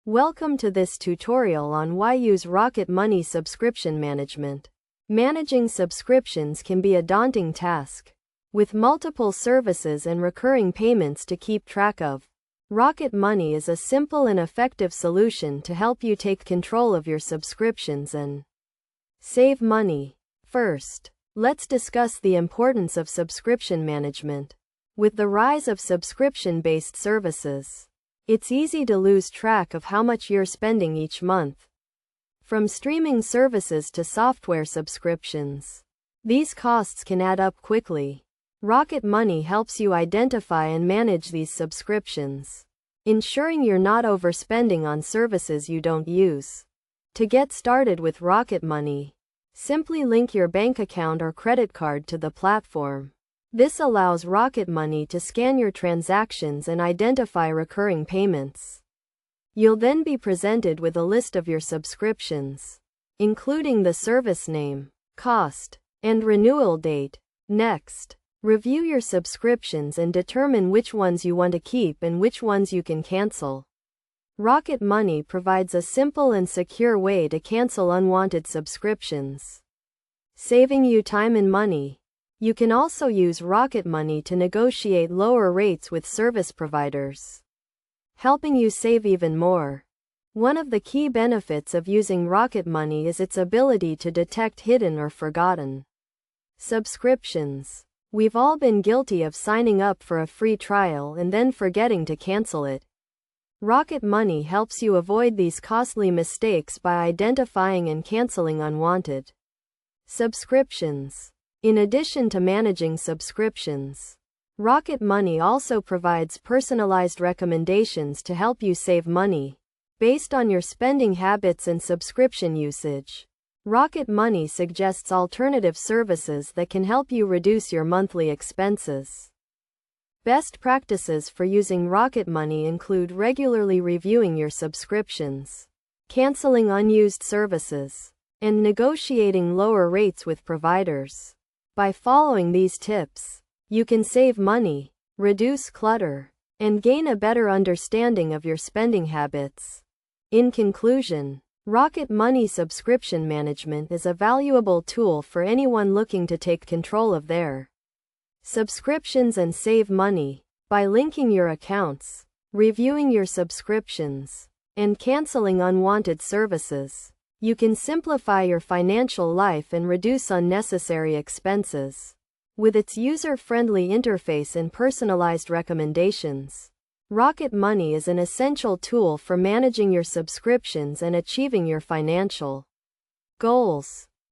Welcome to this tutorial on why use Rocket Money Subscription Management. Managing subscriptions can be a daunting task. With multiple services and recurring payments to keep track of, Rocket Money is a simple and effective solution to help you take control of your subscriptions and save money. First, let's discuss the importance of subscription management. With the rise of subscription-based services, it's easy to lose track of how much you're spending each month. From streaming services to software subscriptions, these costs can add up quickly. Rocket Money helps you identify and manage these subscriptions, ensuring you're not overspending on services you don't use. To get started with Rocket Money, simply link your bank account or credit card to the platform. This allows Rocket Money to scan your transactions and identify recurring payments. You'll then be presented with a list of your subscriptions, including the service name, cost, and renewal date. Next, review your subscriptions and determine which ones you want to keep and which ones you can cancel. Rocket Money provides a simple and secure way to cancel unwanted subscriptions, saving you time and money. You can also use Rocket Money to negotiate lower rates with service providers, helping you save even more. One of the key benefits of using Rocket Money is its ability to detect hidden or forgotten subscriptions. We've all been guilty of signing up for a free trial and then forgetting to cancel it. Rocket Money helps you avoid these costly mistakes by identifying and canceling unwanted subscriptions. In addition to managing subscriptions, Rocket Money also provides personalized recommendations to help you save money. Based on your spending habits and subscription usage, Rocket Money suggests alternative services that can help you reduce your monthly expenses. Best practices for using Rocket Money include regularly reviewing your subscriptions, canceling unused services, and negotiating lower rates with providers. By following these tips, you can save money, reduce clutter, and gain a better understanding of your spending habits. In conclusion, Rocket Money Subscription Management is a valuable tool for anyone looking to take control of their subscriptions and save money. By linking your accounts, reviewing your subscriptions, and canceling unwanted services, you can simplify your financial life and reduce unnecessary expenses. With its user-friendly interface and personalized recommendations, Rocket Money is an essential tool for managing your subscriptions and achieving your financial goals.